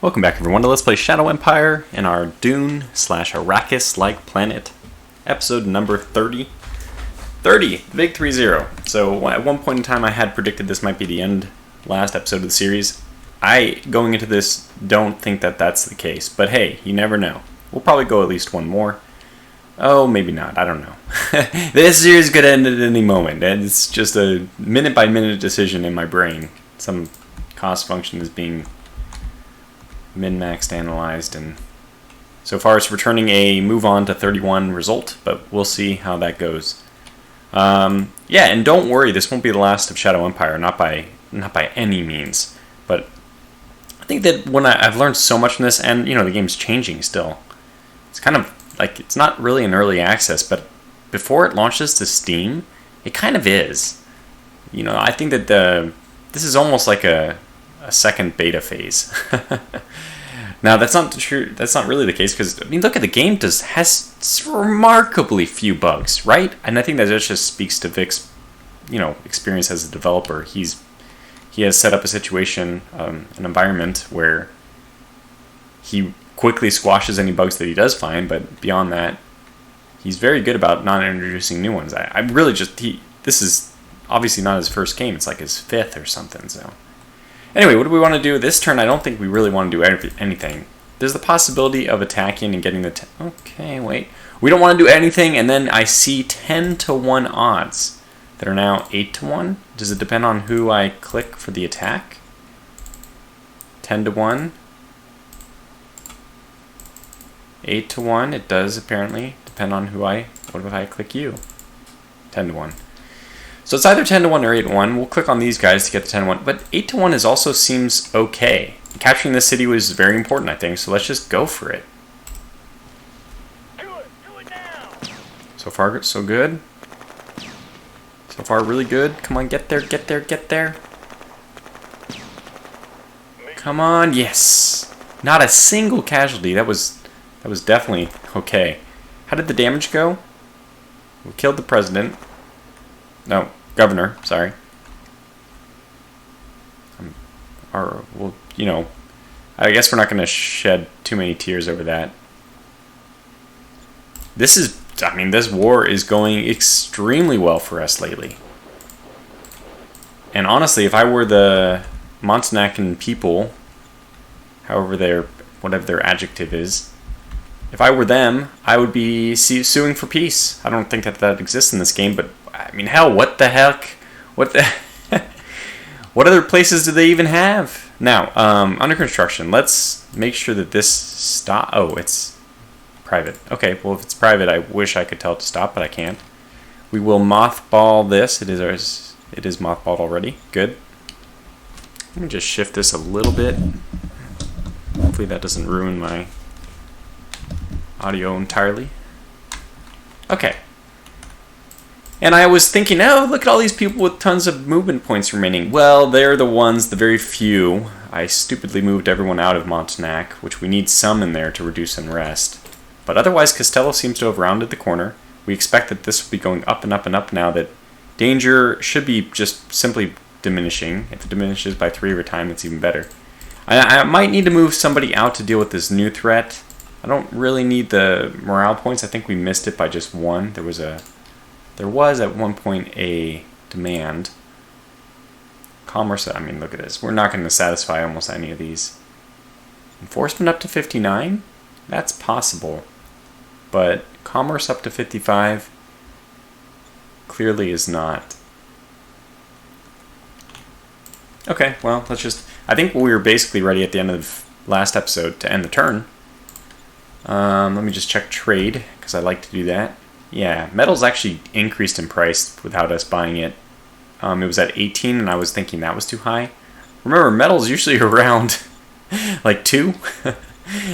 Welcome back everyone to Let's Play Shadow Empire in our Dune / Arrakis-like planet. Episode number 30. 30! The big 30. So at one point in time I had predicted this might be the last episode of the series. I, going into this, don't think that that's the case. But hey, you never know. We'll probably go at least one more. Oh, maybe not. I don't know. This series could end at any moment. And it's just a minute-by-minute decision in my brain. Some cost function is being min-maxed, analyzed, and so far it's returning a move on to 31 result, but we'll see how that goes. Yeah, and don't worry, this won't be the last of Shadow Empire, not by any means. But I think that when I've learned so much from this, and you know the game's changing still. It's kind of like it's not really an early access, but before it launches to Steam, it kind of is. You know, I think that this is almost like a second beta phase. Now that's not true. That's not really the case because I mean, look at the game. Has remarkably few bugs, right? And I think that just speaks to Vic's, experience as a developer. He has set up a situation, an environment where he quickly squashes any bugs that he does find. But beyond that, he's very good about not introducing new ones. I really this is obviously not his first game. It's like his fifth or something. So. Anyway, what do we want to do this turn? I don't think we really want to do anything. There's the possibility of attacking and getting the... Okay, wait. We don't want to do anything, and then I see 10 to 1 odds that are now 8 to 1. Does it depend on who I click for the attack? 10 to 1. 8 to 1. It does, apparently, depend on who I... What if I click you? 10 to 1. So it's either 10 to 1 or 8 to 1. We'll click on these guys to get the 10 to 1. But 8 to 1 also seems okay. Capturing this city was very important, I think. So let's just go for it. Do it now. So far, so good. So far, really good. Come on, get there, get there, get there. Come on, yes. Not a single casualty. That was definitely okay. How did the damage go? We killed the president. No, governor, sorry. I guess we're not going to shed too many tears over that. This war is going extremely well for us lately. And honestly, if I were the Montenacan people, whatever their adjective is, if I were them, I would be suing for peace. I don't think that exists in this game, but I mean, hell, what the heck? What other places do they even have? Now, under construction, let's make sure that this stop. Oh, it's private. Okay, well, if it's private, I wish I could tell it to stop, but I can't. We will mothball this. It is mothballed already. Good. Let me just shift this a little bit. Hopefully that doesn't ruin my audio entirely. Okay. And I was thinking, oh, look at all these people with tons of movement points remaining. Well, they're the very few. I stupidly moved everyone out of Montenac, which we need some in there to reduce unrest. But otherwise, Castello seems to have rounded the corner. We expect that this will be going up and up and up now that danger should be just simply diminishing. If it diminishes by 3 over time, that's even better. I might need to move somebody out to deal with this new threat. I don't really need the morale points. I think we missed it by just 1. There was at one point a demand. Commerce, I mean, look at this. We're not going to satisfy almost any of these. Enforcement up to 59? That's possible. But commerce up to 55 clearly is not. Okay, well, let's just... I think we were basically ready at the end of last episode to end the turn. Let me just check trade, because I like to do that. Yeah, metal's actually increased in price without us buying it. It was at 18, and I was thinking that was too high. Remember, metal's usually around like 2.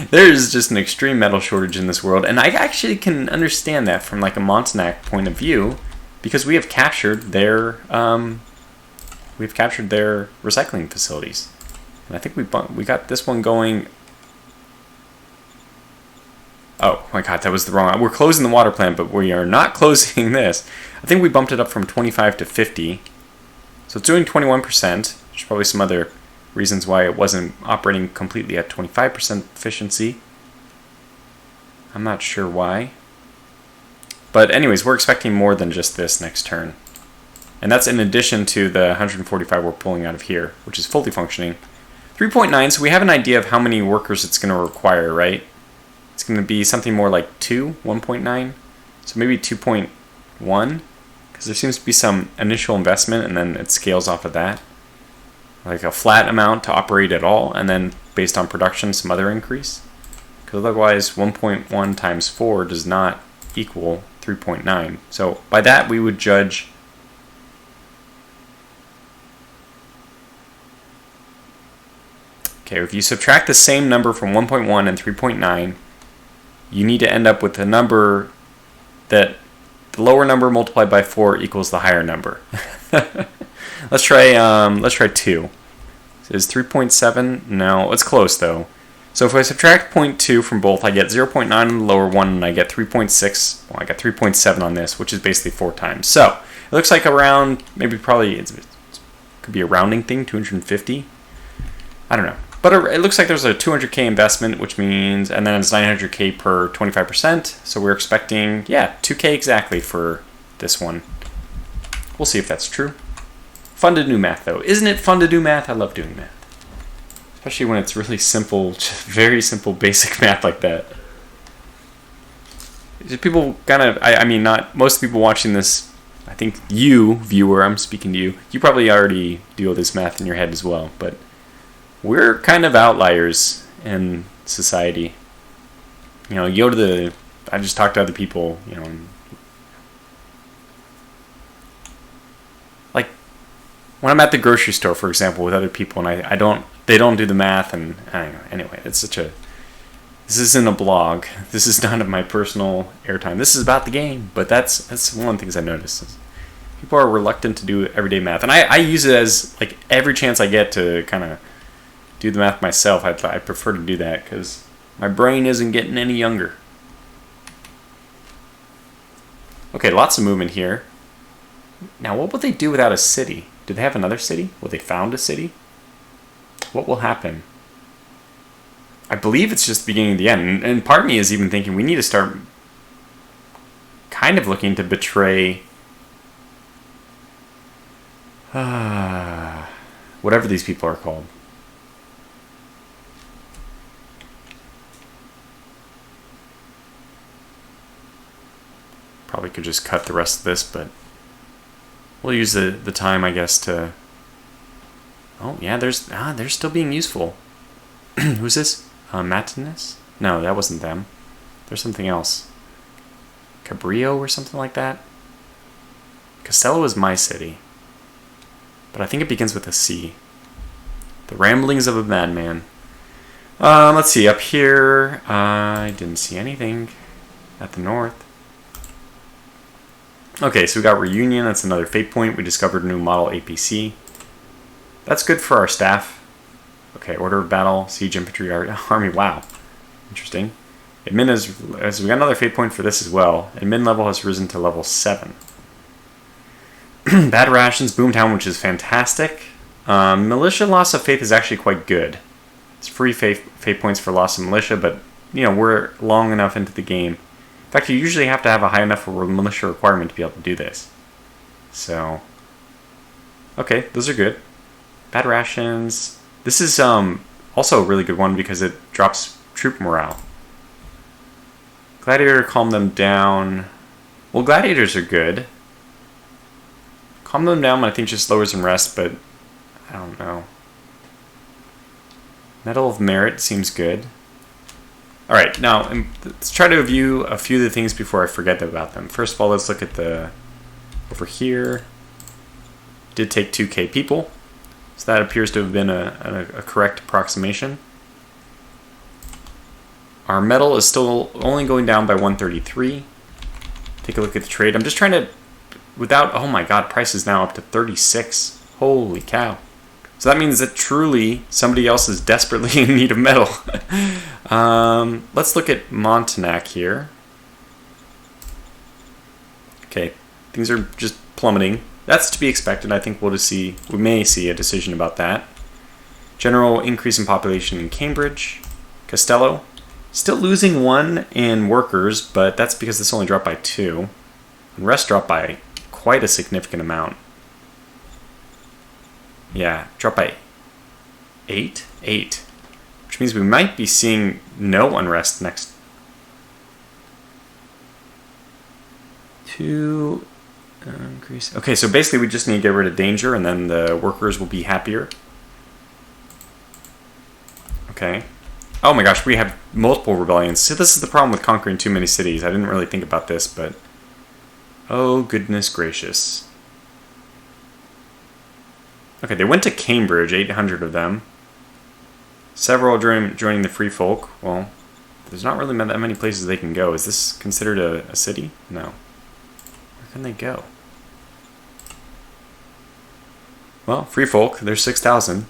There's just an extreme metal shortage in this world, and I actually can understand that from like a Montenac point of view, because we have captured their recycling facilities, and I think we got this one going. Oh my god, that was the wrong... We're closing the water plant, but we are not closing this. I think we bumped it up from 25 to 50. So it's doing 21%. There's probably some other reasons why it wasn't operating completely at 25% efficiency. I'm not sure why. But anyways, we're expecting more than just this next turn. And that's in addition to the 145 we're pulling out of here, which is fully functioning. 3.9, so we have an idea of how many workers it's going to require, right? It's going to be something more like 1.9. So maybe 2.1, because there seems to be some initial investment and then it scales off of that. Like a flat amount to operate at all, and then based on production, some other increase. Because otherwise, 1.1 times 4 does not equal 3.9. So by that, we would judge okay, if you subtract the same number from 1.1 and 3.9, you need to end up with a number that the lower number multiplied by 4 equals the higher number. Let's try 2. Is 3.7? No, it's close though. So if I subtract 0.2 from both, I get 0.9 on the lower one, and I get 3.6. Well, I got 3.7 on this, which is basically 4 times. So it looks like around, maybe probably, it could be a rounding thing, 250. I don't know. But it looks like there's a 200k investment, which means, and then it's 900k per 25%. So we're expecting, yeah, 2k exactly for this one. We'll see if that's true. Fun to do math, though. Isn't it fun to do math? I love doing math. Especially when it's really simple, just very simple, basic math like that. People kind of, I mean, not most people watching this, I think you, viewer, I'm speaking to you, you probably already do all this math in your head as well, but we're kind of outliers in society. You know, you go to I just talk to other people, you know, and like when I'm at the grocery store, for example, with other people, and they don't do the math, and I don't know, anyway, this isn't a blog. This is none of my personal airtime. This is about the game, but that's one of the things I noticed. Is people are reluctant to do everyday math, and I use it as like every chance I get to kind of do the math myself. I prefer to do that because my brain isn't getting any younger. Okay, lots of movement here. Now, what will they do without a city? Do they have another city? Will they found a city? What will happen? I believe it's just the beginning of the end. And part of me is even thinking we need to start kind of looking to betray whatever these people are called. Probably could just cut the rest of this, but we'll use the time, I guess, to... Oh, yeah, they're still being useful. Who's this? Matinus? No, that wasn't them. There's something else. Cabrillo or something like that? Castello is my city. But I think it begins with a C. The Ramblings of a Madman. Let's see, up here, I didn't see anything at the north. Okay, so we got Reunion, that's another fate point. We discovered a new model APC. That's good for our staff. Okay, Order of Battle, Siege Infantry Army, wow. Interesting. Admin as we got another fate point for this as well. Admin level has risen to level 7. Bad Rations, Boomtown, which is fantastic. Militia Loss of Faith is actually quite good. It's free fate points for loss of militia, but you know, we're long enough into the game. In fact, you usually have to have a high enough militia requirement to be able to do this. So, okay, those are good. Bad Rations. This is also a really good one because it drops troop morale. Gladiator, calm them down. Well, Gladiators are good. Calm them down, I think, just lowers them rest, but I don't know. Medal of Merit seems good. Alright, now let's try to review a few of the things before I forget about them. First of all, let's look at over here. Did take 2k people, so that appears to have been a correct approximation. Our metal is still only going down by 133. Take a look at the trade. I'm just trying to, oh my god, price is now up to 36. Holy cow. So that means that truly somebody else is desperately in need of metal. Let's look at Montanak here. Okay, things are just plummeting. That's to be expected. I think we may see a decision about that. General increase in population in Cambridge. Castello. Still losing 1 in workers, but that's because this only dropped by 2. And rest dropped by quite a significant amount. Yeah, dropped by 8? 8. Which means we might be seeing no unrest next. 2 increase. Okay, so basically we just need to get rid of danger and then the workers will be happier. Okay. Oh my gosh, we have multiple rebellions. So this is the problem with conquering too many cities. I didn't really think about this, but oh goodness gracious. Okay, they went to Cambridge, 800 of them. Several joining the Free Folk. Well, there's not really that many places they can go. Is this considered a city? No. Where can they go? Well, Free Folk, there's 6,000.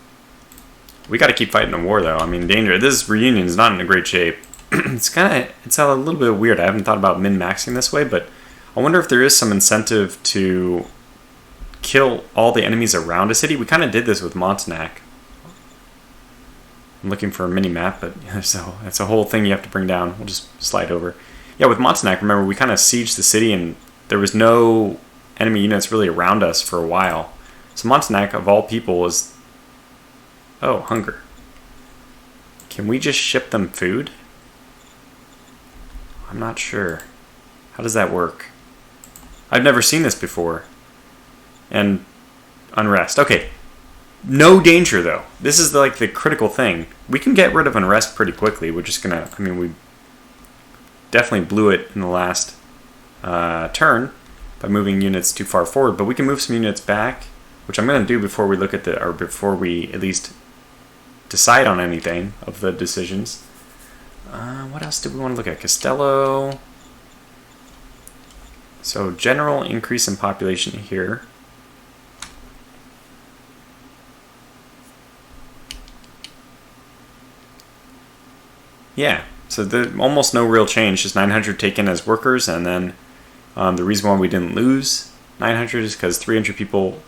We got to keep fighting the war, though. I mean, danger. This reunion is not in a great shape. It's a little bit weird. I haven't thought about min-maxing this way, but I wonder if there is some incentive to kill all the enemies around a city. We kind of did this with Montenac. I'm looking for a mini-map, but so that's a whole thing you have to bring down. We'll just slide over. Yeah, with Montenac, remember, we kind of sieged the city, and there was no enemy units really around us for a while. So Montenac, of all people, is... Oh, hunger. Can we just ship them food? I'm not sure. How does that work? I've never seen this before. And unrest. Okay. No danger, though. This is like the critical thing. We can get rid of unrest pretty quickly. We're just gonna... I mean, we definitely blew it in the last turn by moving units too far forward. But we can move some units back, which I'm going to do before we look at the... Or before we at least decide on anything of the decisions. What else do we want to look at? Castello. So general increase in population here. Yeah, so almost no real change, just 900 taken as workers, and then the reason why we didn't lose 900 is because 300 people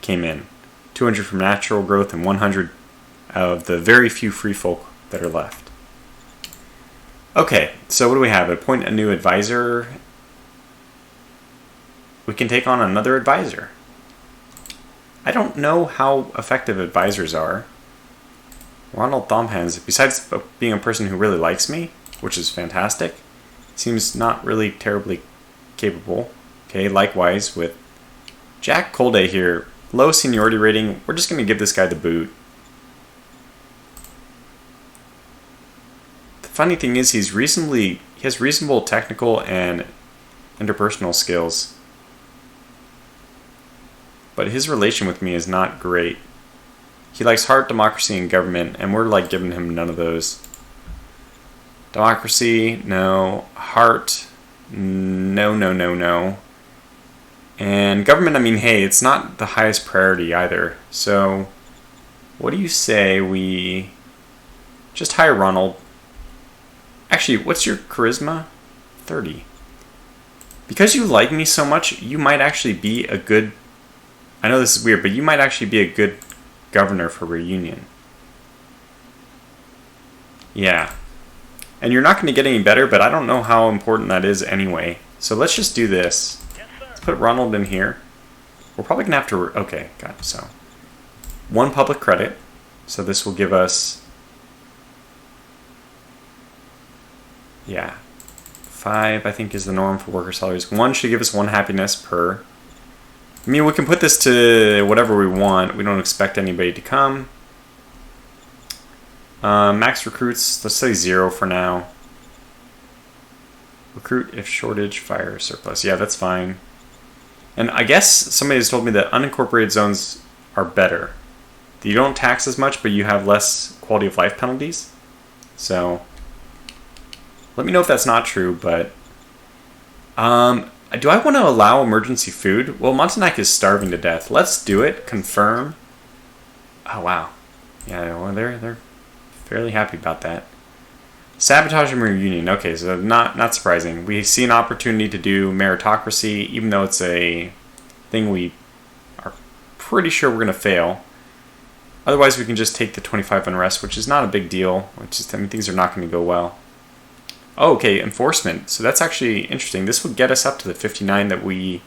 came in. 200 from natural growth and 100 of the very few free folk that are left. Okay, so what do we have? Appoint a new advisor. We can take on another advisor. I don't know how effective advisors are. Ronald Thumbhands, besides being a person who really likes me, which is fantastic, seems not really terribly capable. Okay, likewise with Jack Colday here. Low seniority rating. We're just going to give this guy the boot. The funny thing is he has reasonable technical and interpersonal skills. But his relation with me is not great. He likes heart, democracy, and government, and we're like giving him none of those. Democracy, no. Heart, no, no, no, no. And government, I mean, hey, it's not the highest priority either. So, what do you say we just hire Ronald? Actually, what's your charisma? 30. Because you like me so much, you might actually be a good... I know this is weird, but you might actually be a good governor for Reunion. Yeah. And you're not going to get any better, but I don't know how important that is anyway. So let's just do this. Yes, let's put Ronald in here. We're probably going to have to... Okay, got it. So 1 public credit. So this will give us... Yeah. 5, I think, is the norm for worker salaries. 1 should give us 1 happiness per... I mean, we can put this to whatever we want. We don't expect anybody to come. Max recruits, let's say 0 for now. Recruit if shortage, fire, surplus. Yeah, that's fine. And I guess somebody has told me that unincorporated zones are better. You don't tax as much, but you have less quality of life penalties. So, let me know if that's not true, but... do I want to allow emergency food? Well, Montenac is starving to death. Let's do it. Confirm. Oh, wow. Yeah, well, they're fairly happy about that. Sabotage and reunion. Okay, so not surprising. We see an opportunity to do meritocracy, even though it's a thing we are pretty sure we're going to fail. Otherwise, we can just take the 25 unrest, which is not a big deal. It's just, I mean, things are not going to go well. Oh, okay, enforcement. So that's actually interesting. This would get us up to the 59 that we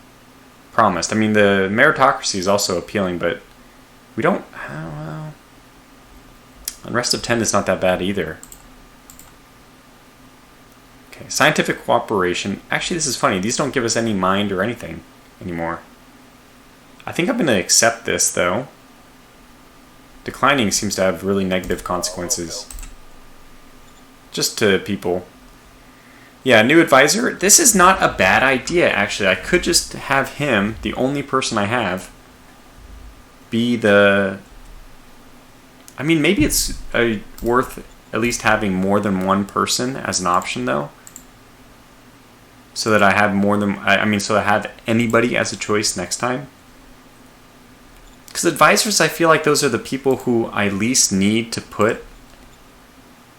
promised. I mean, the meritocracy is also appealing, but we don't... well, unrest of 10 is not that bad either. Okay, scientific cooperation. Actually, this is funny. These don't give us any mind or anything anymore. I think I'm going to accept this, though. Declining seems to have really negative consequences. Just to people. Yeah, new advisor. This is not a bad idea, actually. I could just have him, the only person I have, be the... I mean, maybe it's worth at least having more than one person as an option, though. So that I have more than... I mean, so I have anybody as a choice next time. Because advisors, I feel like those are the people who I least need to put...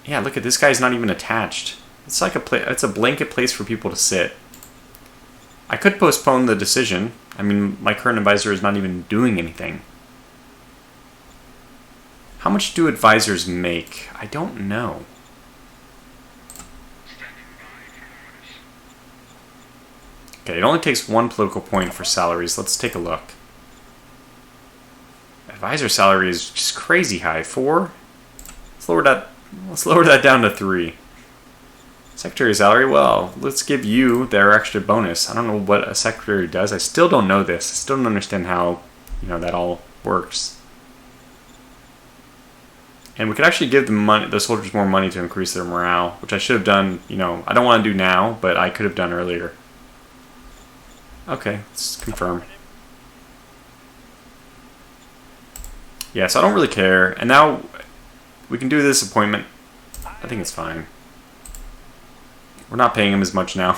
Yeah, look at this guy's not even attached. It's like it's a blanket place for people to sit. I could postpone the decision. I mean, my current advisor is not even doing anything. How much do advisors make? I don't know. Okay, it only takes one political point for salaries. Let's take a look. Advisor salary is just crazy high. 4? Let's lower that down to 3. Secretary salary, well, let's give you their extra bonus. I don't know what a secretary does. I still don't know this. I still don't understand how, that all works. And we could actually give the soldiers more money to increase their morale, which I should have done, I don't want to do now, but I could have done earlier. Okay, let's confirm. Yeah, so I don't really care. And now we can do this appointment. I think it's fine. We're not paying him as much now.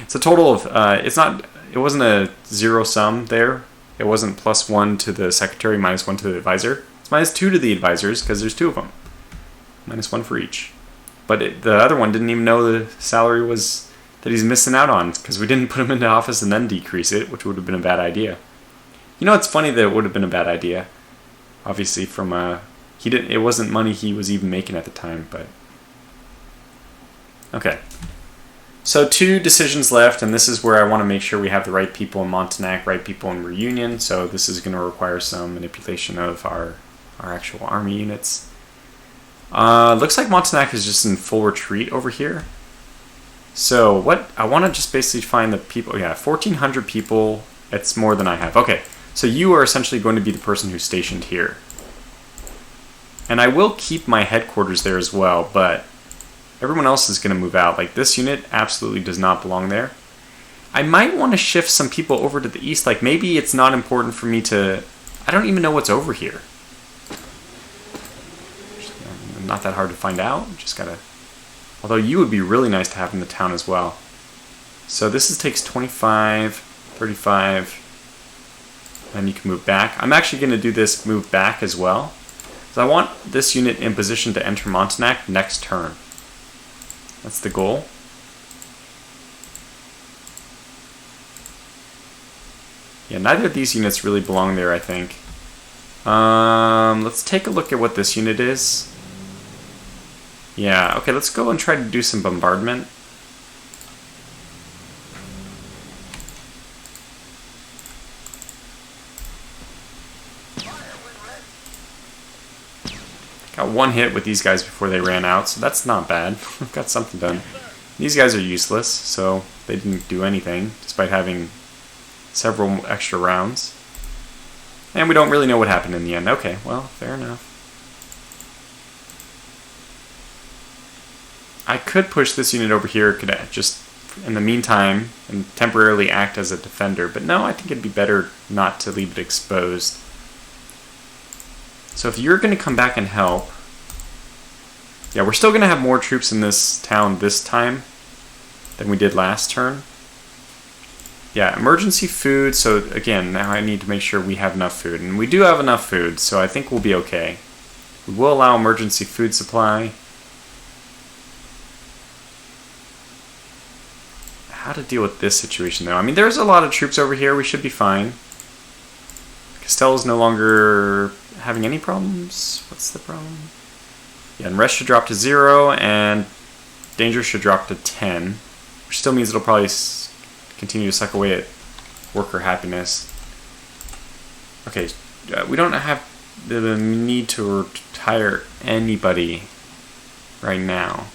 It's a total of, it wasn't a zero sum there. It wasn't +1 to the secretary, -1 to the advisor. It's -2 to the advisors, because there's 2 of them. -1 for each. But the other one didn't even know the salary was that he's missing out on, because we didn't put him into office and then decrease it, which would have been a bad idea. It's funny that it would have been a bad idea. Obviously from, it wasn't money he was even making at the time, but... Okay. So 2 decisions left, and this is where I want to make sure we have the right people in Montanak, right people in Reunion, so this is going to require some manipulation of our actual army units. Looks like Montanak is just in full retreat over here. So what I want to just basically find the people, 1,400 people, it's more than I have. Okay, so you are essentially going to be the person who's stationed here. And I will keep my headquarters there as well, but everyone else is going to move out. Like, this unit absolutely does not belong there. I might want to shift some people over to the east. Like, maybe it's not important for me to... I don't even know what's over here. Not that hard to find out. Just gotta... Although you would be really nice to have in the town as well. So this takes 25, 35, and you can move back. I'm actually going to do this move back as well. So I want this unit in position to enter Montanak next turn. That's the goal. Yeah, neither of these units really belong there, I think. Let's take a look at what this unit is. Yeah, okay, let's go and try to do some bombardment. Got 1 hit with these guys before they ran out, so that's not bad. We've got something done. These guys are useless, so they didn't do anything, despite having several extra rounds. And we don't really know what happened in the end. Okay, well, fair enough. I could push this unit over here, could just, in the meantime, and temporarily act as a defender, but no, I think it'd be better not to leave it exposed. So if you're going to come back and help... Yeah, we're still going to have more troops in this town this time than we did last turn. Yeah, emergency food, so again, now I need to make sure we have enough food. And we do have enough food, so I think we'll be okay. We will allow emergency food supply. How to deal with this situation, though? I mean, there's a lot of troops over here. We should be fine. Castello's no longer having any problems. What's the problem? Yeah, unrest should drop to 0, and danger should drop to 10, which still means it'll probably continue to suck away at worker happiness. Okay, we don't have the need to retire anybody right now.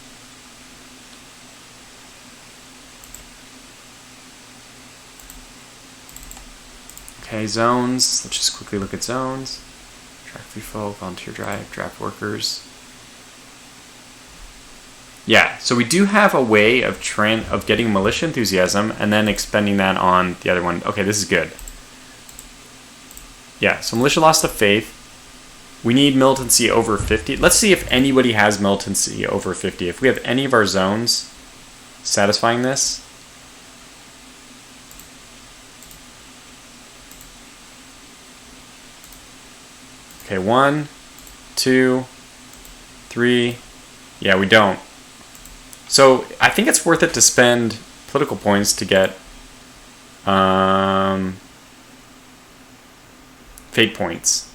Okay, zones. Let's just quickly look at zones. Track free folk, volunteer drive, draft workers. Yeah, so we do have a way of getting militia enthusiasm and then expending that on the other one. Okay, this is good. Yeah, so militia lost of faith. We need militancy over 50. Let's see if anybody has militancy over 50. If we have any of our zones satisfying this. Okay, 1, 2, 3. Yeah, we don't. So I think it's worth it to spend political points to get fate points.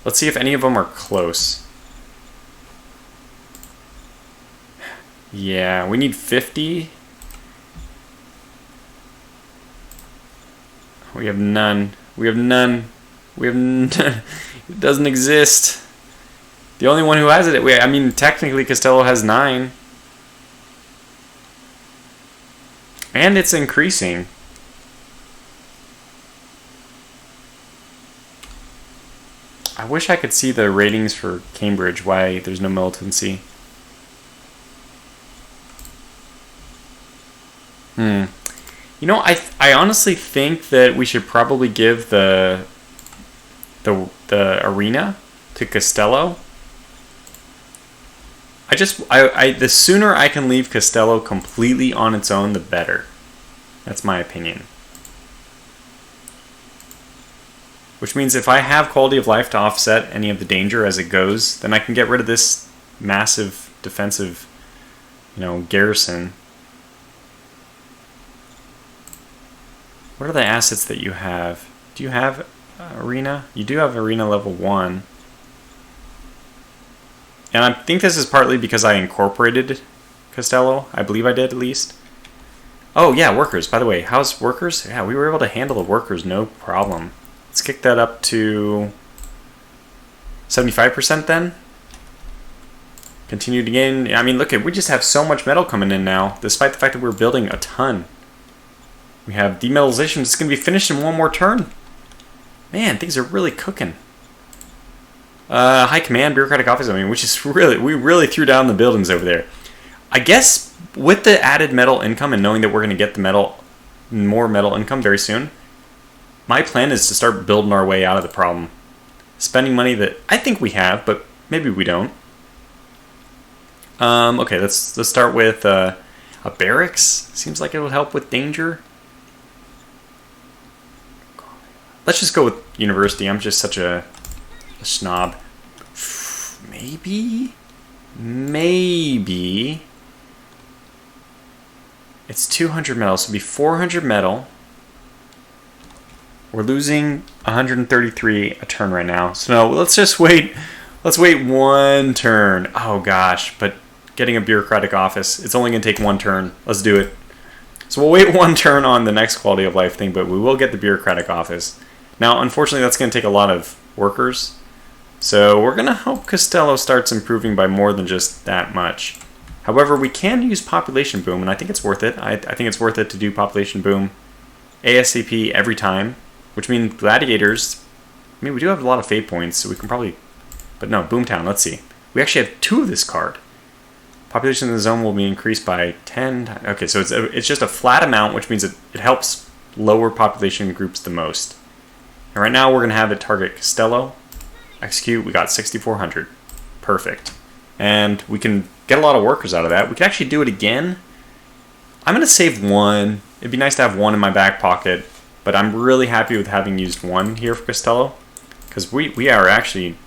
Let's see if any of them are close. Yeah, we need 50. We have none. We have none. We have none. It doesn't exist. The only one who has it, I mean, technically Castello has 9. And it's increasing. I wish I could see the ratings for Cambridge, why there's no militancy. You know, I honestly think that we should probably give the arena to Castello. The sooner I can leave Castello completely on its own, the better. That's my opinion. Which means if I have quality of life to offset any of the danger as it goes, then I can get rid of this massive defensive, garrison. What are the assets that you have? Do you have arena? You do have arena level 1. And I think this is partly because I incorporated Castello. I believe I did, at least. Oh, yeah, workers. By the way, how's workers? Yeah, we were able to handle the workers, no problem. Let's kick that up to 75% then. Continue to gain. I mean, look, we just have so much metal coming in now, despite the fact that we're building a ton. We have demetallization. It's going to be finished in one more turn. Man, things are really cooking. High command, bureaucratic office. I mean, we really threw down the buildings over there. I guess with the added metal income and knowing that we're going to get the more metal income very soon, my plan is to start building our way out of the problem. Spending money that I think we have, but maybe we don't. Okay, let's start with a barracks. Seems like it would help with danger. Let's just go with university. I'm just such a snob. Maybe it's 200 metal, so it'll be 400 metal. We're losing 133 a turn right now. So no, let's just wait. Let's wait one turn. Oh gosh, but getting a bureaucratic office, it's only going to take one turn. Let's do it. So we'll wait one turn on the next quality of life thing, but we will get the bureaucratic office. Now, unfortunately, that's going to take a lot of workers. So we're going to hope Castello starts improving by more than just that much. However, we can use population boom, and I think it's worth it. I think it's worth it to do population boom ASAP every time, which means gladiators. I mean, we do have a lot of fate points, so we can probably... But no, Boomtown, let's see. We actually have 2 of this card. Population in the zone will be increased by 10. Okay, so it's just a flat amount, which means it helps lower population groups the most. And right now we're going to have it target Castello. Execute, we got 6,400. Perfect. And we can get a lot of workers out of that. We can actually do it again. I'm going to save 1. It'd be nice to have 1 in my back pocket, but I'm really happy with having used 1 here for Castello. Because we are actually,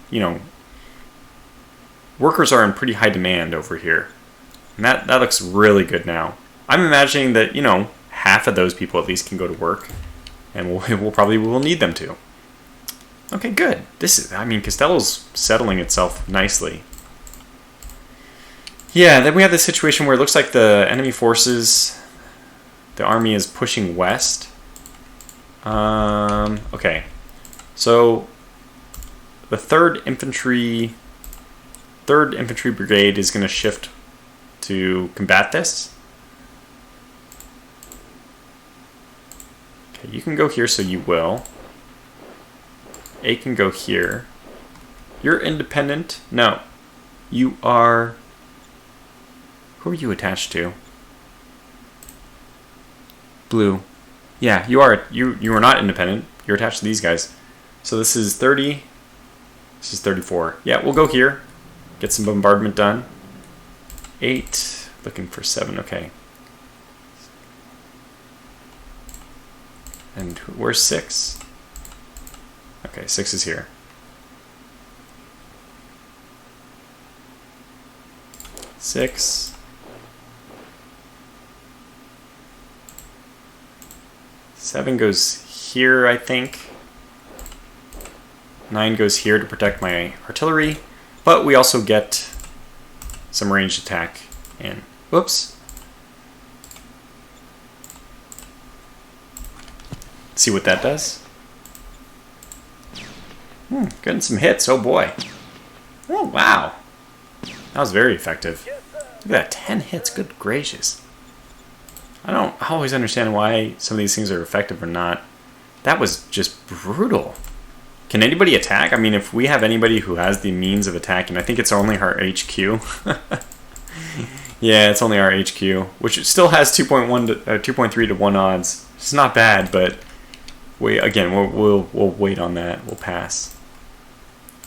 workers are in pretty high demand over here. And that looks really good now. I'm imagining that, half of those people at least can go to work. And we'll need them to. Okay, good. This is, I mean, Castello's settling itself nicely. Yeah, then we have this situation where it looks like the enemy forces, the army is pushing west. Okay. So the 3rd Infantry Brigade is going to shift to combat this. Okay, you can go here, so you will. A can go here. You're independent. No. You are... Who are you attached to? Blue. Yeah, you are. You are not independent. You're attached to these guys. So this is 30. This is 34. Yeah, we'll go here. Get some bombardment done. 8. Looking for 7. Okay. And where's 6? Okay, 6 is here. 6. 7 goes here, I think. 9 goes here to protect my artillery. But we also get some ranged attack in. Whoops. See what that does. Getting some hits, oh boy. Oh, wow. That was very effective. Look at that, 10 hits, good gracious. I don't always understand why some of these things are effective or not. That was just brutal. Can anybody attack? I mean, if we have anybody who has the means of attacking, I think it's only our HQ. Yeah, it's only our HQ, which still has 2.1 to 2.3 to 1 odds. It's not bad, but we'll wait on that. We'll pass.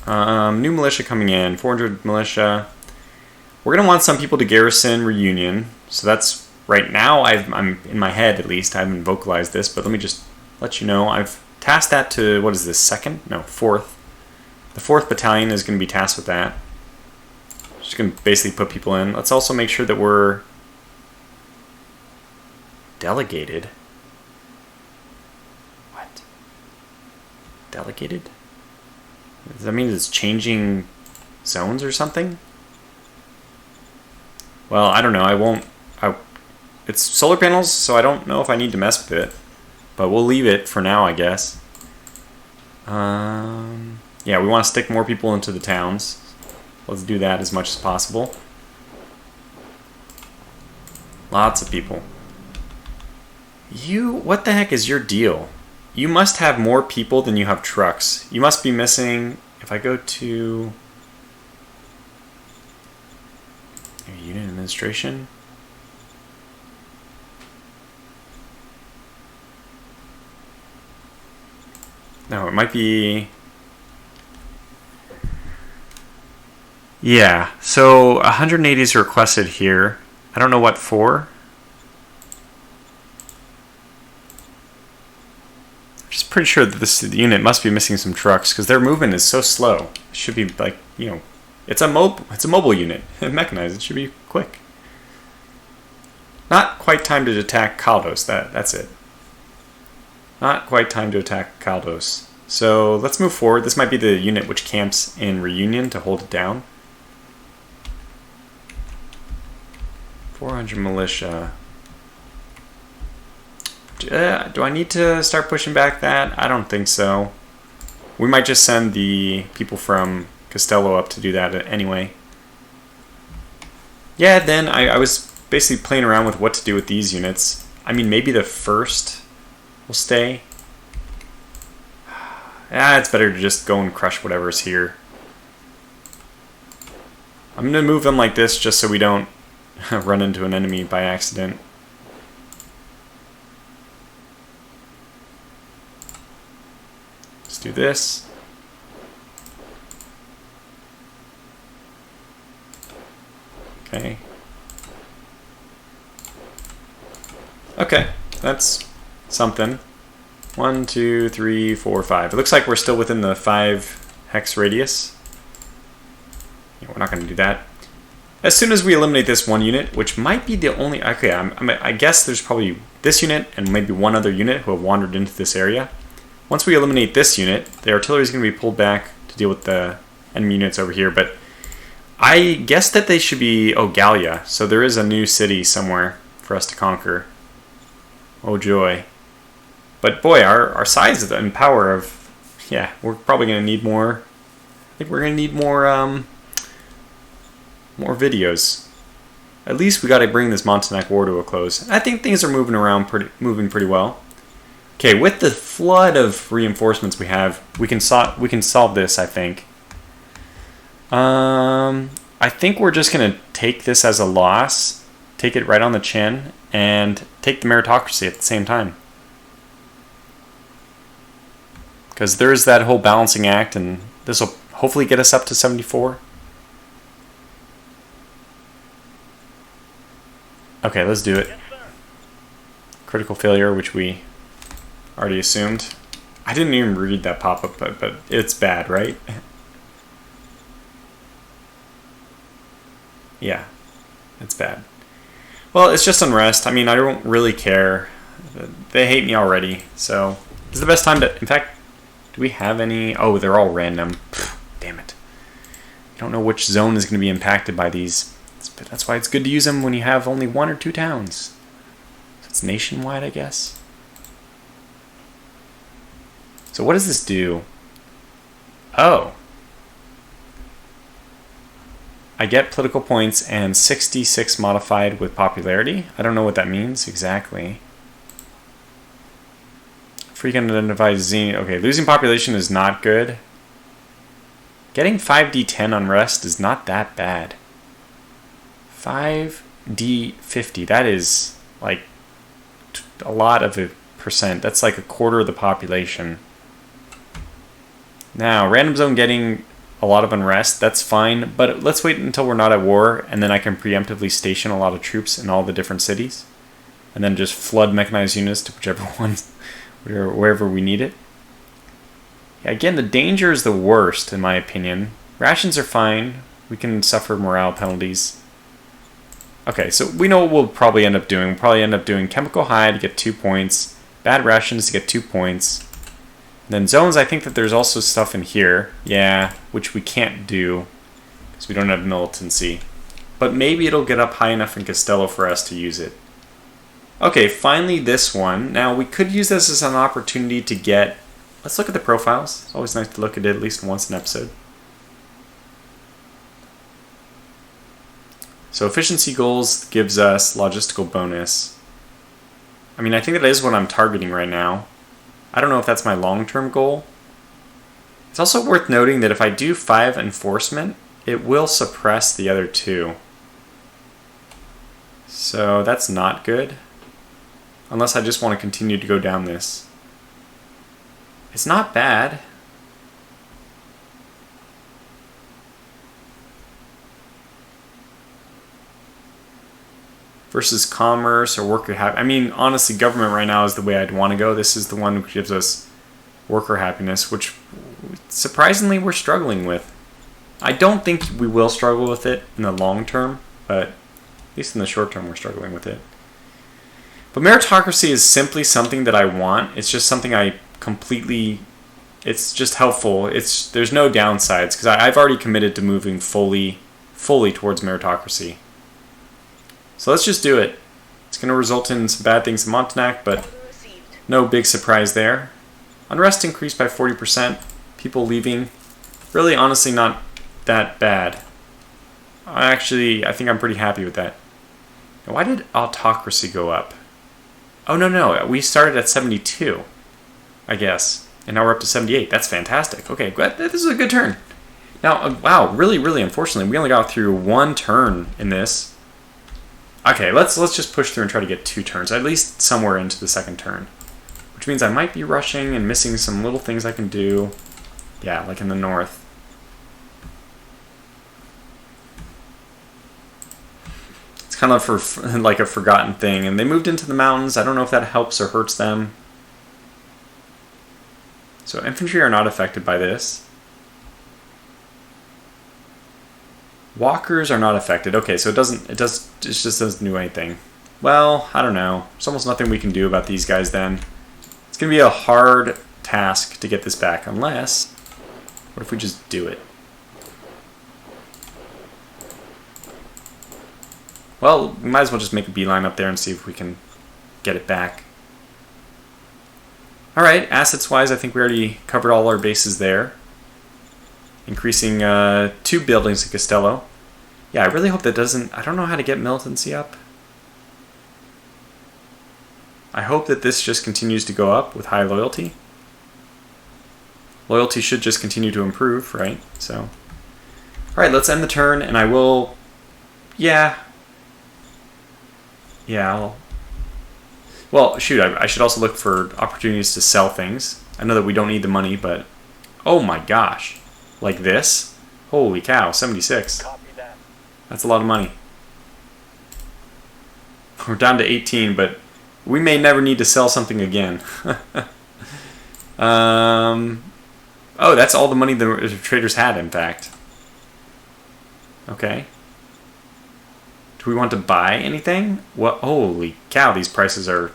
New militia coming in, 400 militia. We're gonna want some people to garrison Reunion, so that's right now. I'm in my head at least. I haven't vocalized this, but let me just let you know. I've tasked that to, what is this, 2nd? No, 4th. The 4th Battalion is going to be tasked with that. Just going to basically put people in. Let's also make sure that we're delegated. What? Delegated? Does that mean it's changing zones or something? Well, I don't know. It's solar panels, so I don't know if I need to mess with it. But we'll leave it for now, I guess. Yeah, we want to stick more people into the towns. Let's do that as much as possible. Lots of people. What the heck is your deal? You must have more people than you have trucks. You must be missing, if I go to unit administration. No, it might be... Yeah, so 180 is requested here. I don't know what for. I'm just pretty sure that this unit must be missing some trucks because their movement is so slow. It should be like, it's a mobile unit. Mechanized, it should be quick. Not quite time to attack Caldos, that's it. Not quite time to attack Caldos. So let's move forward. This might be the unit which camps in Reunion to hold it down. 400 militia. Do I need to start pushing back that? I don't think so. We might just send the people from Castello up to do that anyway. Yeah, then I was basically playing around with what to do with these units. I mean, maybe the 1st will stay. It's better to just go and crush whatever's here. I'm going to move them like this just so we don't run into an enemy by accident. Let's do this. Okay. Okay, that's something. 1, 2, 3, 4, 5. It looks like we're still within the 5 hex radius. Yeah, we're not going to do that. As soon as we eliminate this one unit, which might be the only... Okay, I guess there's probably this unit and maybe one other unit who have wandered into this area. Once we eliminate this unit, the artillery is going to be pulled back to deal with the enemy units over here, but I guess that they should be... Oh, Gallia. So there is a new city somewhere for us to conquer. Oh, joy. But boy, our size and power of... Yeah, we're probably going to need more... I think we're going to need more videos. At least we got to bring this Montenac War to a close. I think things are moving pretty well. Okay, with the flood of reinforcements we have, we can solve this, I think. I think we're just going to take this as a loss, take it right on the chin, and take the meritocracy at the same time. Because there's that whole balancing act, and this will hopefully get us up to 74. Okay, let's do it. Critical failure, which we already assumed. I didn't even read that pop-up, but it's bad, right? Yeah, it's bad. Well, it's just unrest. I mean, I don't really care. They hate me already, so this is the best time to... In fact, do we have any... Oh, they're all random. Pfft, damn it. I don't know which zone is going to be impacted by these. That's why it's good to use them when you have only 1 or 2 towns. So it's nationwide, I guess. So what does this do? Oh. I get political points and 66 modified with popularity. I don't know what that means exactly. Frequent identified zenith. Okay, losing population is not good. Getting 5d10 unrest is not that bad. 5d50. That is like a lot of a percent. That's like a quarter of the population. Now, random zone getting a lot of unrest, that's fine, but let's wait until we're not at war, and then I can preemptively station a lot of troops in all the different cities, and then just flood mechanized units to whichever ones, wherever we need it. Yeah, again, the danger is the worst, in my opinion. Rations are fine. We can suffer morale penalties. Okay, so we know what we'll probably end up doing. We'll probably end up doing chemical high to get 2 points, bad rations to get 2 points. Then zones, I think that there's also stuff in here, yeah, which we can't do because we don't have militancy. But maybe it'll get up high enough in Castello for us to use it. Okay, finally this one. Now, we could use this as an opportunity to get... Let's look at the profiles. It's always nice to look at it at least once an episode. So efficiency goals gives us logistical bonus. I mean, I think that is what I'm targeting right now. I don't know if that's my long-term goal. It's also worth noting that if I do 5 enforcement, it will suppress the other 2. So that's not good. Unless I just want to continue to go down this. It's not bad. Versus commerce or worker happiness. I mean, honestly, government right now is the way I'd want to go. This is the one which gives us worker happiness, which surprisingly we're struggling with. I don't think we will struggle with it in the long term, but at least in the short term we're struggling with it. But meritocracy is simply something that I want. It's just something I completely... It's just helpful. There's no downsides because I've already committed to moving fully towards meritocracy. So let's just do it. It's going to result in some bad things in Montenac, but no big surprise there. Unrest increased by 40%. People leaving. Really, honestly, not that bad. I think I'm pretty happy with that. Now, why did autocracy go up? Oh, no. We started at 72, I guess. And now we're up to 78. That's fantastic. Okay, this is a good turn. Now, wow, really, unfortunately, we only got through 1 turn in this. Okay, let's just push through and try to get 2 turns, at least somewhere into the 2nd turn. Which means I might be rushing and missing some little things I can do. Yeah, like in the north. It's kind of like a forgotten thing. And they moved into the mountains. I don't know if that helps or hurts them. So infantry are not affected by this. Walkers are not affected. Okay, so it just doesn't do anything. Well, I don't know. There's almost nothing we can do about these guys then. It's going to be a hard task to get this back, unless... What if we just do it? Well, we might as well just make a beeline up there and see if we can get it back. Alright, assets-wise, I think we already covered all our bases there. Increasing 2 buildings in Castello. Yeah, I really hope that doesn't... I don't know how to get militancy up. I hope that this just continues to go up with high loyalty. Loyalty should just continue to improve, right? So, alright, let's end the turn, and I will... Yeah, well, shoot, I should also look for opportunities to sell things. I know that we don't need the money, but... Oh my gosh. Like this? Holy cow, 76. Copy that. That's a lot of money. We're down to 18, but we may never need to sell something again. Oh, that's all the money the traders had, in fact. Okay. Do we want to buy anything? What? Holy cow, these prices are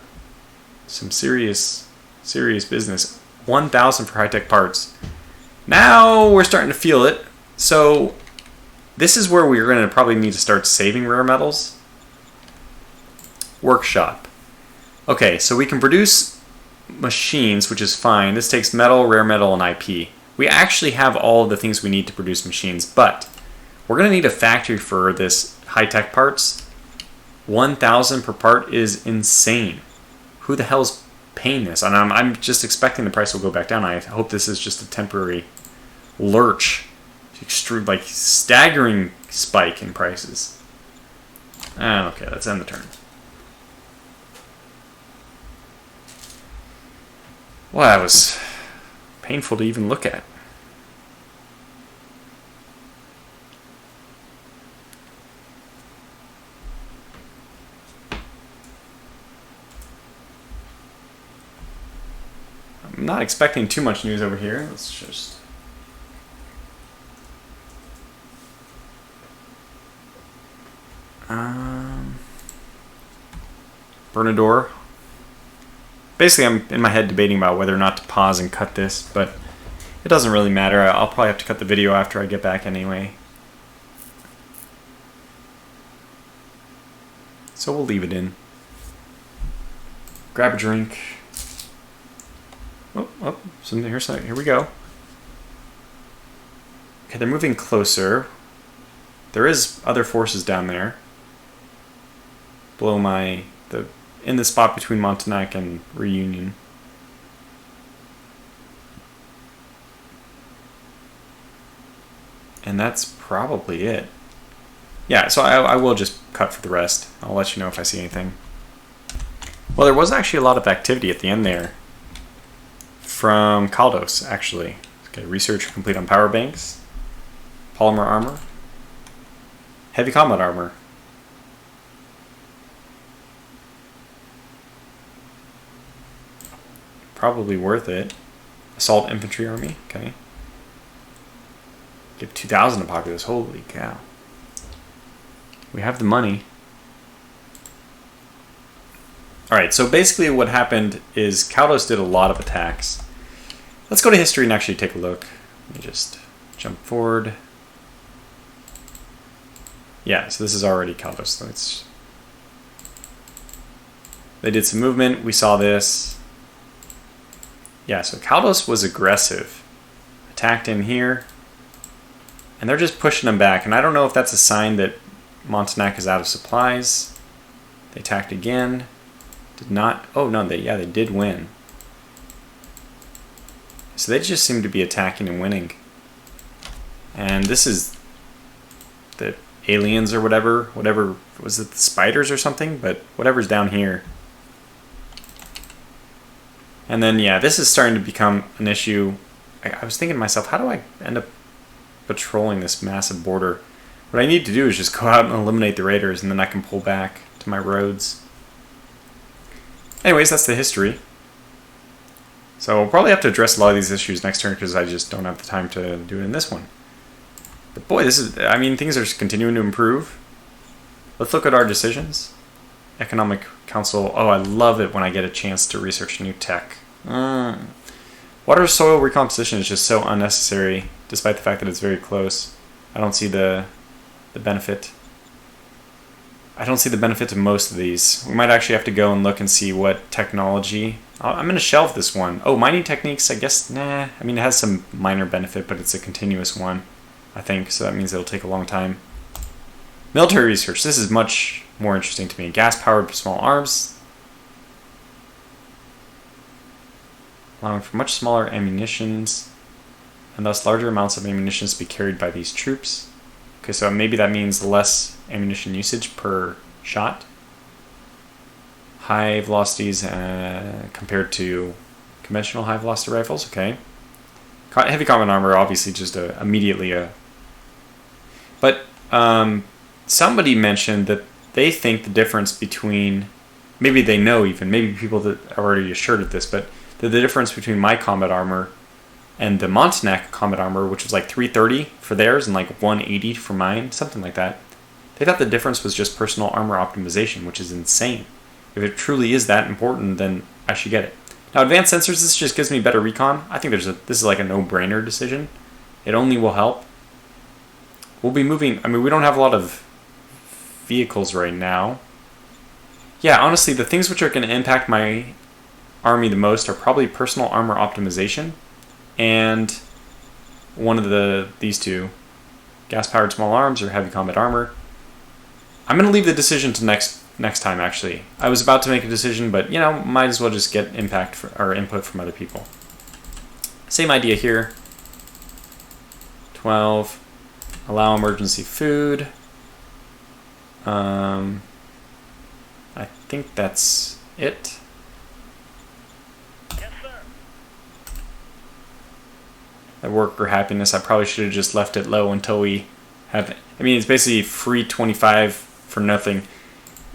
some serious business. 1,000 for high-tech parts. Now we're starting to feel it. So this is where we're going to probably need to start saving rare metals. Workshop. Okay, so we can produce machines, which is fine. This takes metal, rare metal, and IP. We actually have all of the things we need to produce machines, but we're going to need a factory for this high-tech parts. 1,000 per part is insane. Who the hell's paying this? And I'm just expecting the price will go back down. I hope this is just a temporary lurch. Like staggering spike in prices. Okay, let's end the turn. Well, that was painful to even look at. I'm not expecting too much news over here. Let's just... Bernador. Basically, I'm in my head debating about whether or not to pause and cut this, but it doesn't really matter. I'll probably have to cut the video after I get back anyway. So we'll leave it in. Grab a drink. So here we go. Okay, they're moving closer. There is other forces down there. Below in the spot between Montenac and Reunion. And that's probably it. Yeah, so I will just cut for the rest. I'll let you know if I see anything. Well, there was actually a lot of activity at the end there. From Kaldos, actually. Okay, research complete on power banks. Polymer armor. Heavy combat armor. Probably worth it. Assault infantry army. Okay. Give 2,000 to populace. Holy cow. We have the money. Alright, so basically what happened is Kaldos did a lot of attacks. Let's go to history and actually take a look. Let me just jump forward. Yeah, so this is already Kaldos. So they did some movement. We saw this. Yeah, so Kaldos was aggressive. Attacked in here. And they're just pushing them back. And I don't know if that's a sign that Montenac is out of supplies. They attacked again. Did not... Oh, no, they did win. So they just seem to be attacking and winning. And this is the aliens or whatever. Whatever, was it the spiders or something? But whatever's down here. And then, yeah, this is starting to become an issue. I was thinking to myself, how do I end up patrolling this massive border? What I need to do is just go out and eliminate the raiders, and then I can pull back to my roads. Anyways, that's the history. So we'll probably have to address a lot of these issues next turn because I just don't have the time to do it in this one. But boy, things are just continuing to improve. Let's look at our decisions. Economic Council. Oh, I love it when I get a chance to research new tech. Water soil recomposition is just so unnecessary, despite the fact that it's very close. I don't see the benefit. I don't see the benefit to most of these. We might actually have to go and look and see what technology. I'm going to shelve this one. Oh, mining techniques, I guess, nah. I mean, it has some minor benefit, but it's a continuous one, I think, so that means it'll take a long time. Military research, this is much more interesting to me. Gas-powered small arms. Allowing for much smaller ammunitions, and thus larger amounts of ammunition to be carried by these troops. Okay, so maybe that means less ammunition usage per shot. High velocities compared to conventional high velocity rifles. Okay. Heavy combat armor, obviously, just immediately a. But somebody mentioned that they think the difference between, maybe they know even, maybe people that are already assured of this, but the difference between my combat armor and the Montanak combat armor, which was like 330 for theirs and like 180 for mine, something like that. They thought the difference was just personal armor optimization, which is insane. If it truly is that important, then I should get it. Now, advanced sensors, this just gives me better recon. I think this is like a no-brainer decision. It only will help. We'll be moving. I mean, we don't have a lot of vehicles right now. Yeah, honestly, the things which are going to impact my army the most are probably personal armor optimization and one of these two, gas-powered small arms or heavy combat armor. I'm going to leave the decision to next time, actually. I was about to make a decision, but, you know, might as well just get or input from other people. Same idea here. 12. Allow emergency food. I think that's it. The worker happiness, I probably should have just left it low until we have. I mean, it's basically free 25 for nothing.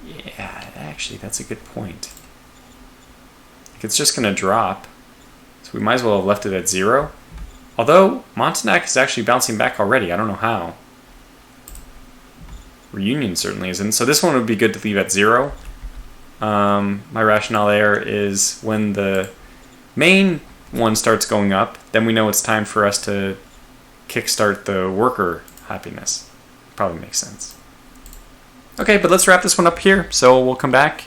Yeah, actually, that's a good point. Like, it's just going to drop. So we might as well have left it at 0. Although, Montanak is actually bouncing back already. I don't know how. Reunion certainly isn't. So this one would be good to leave at 0. My rationale there is when the main one starts going up, then we know it's time for us to kickstart the worker happiness. Probably makes sense. Okay, but let's wrap this one up here. So we'll come back.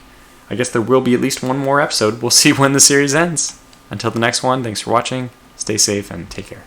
I guess there will be at least one more episode. We'll see when the series ends. Until the next one, thanks for watching. Stay safe and take care.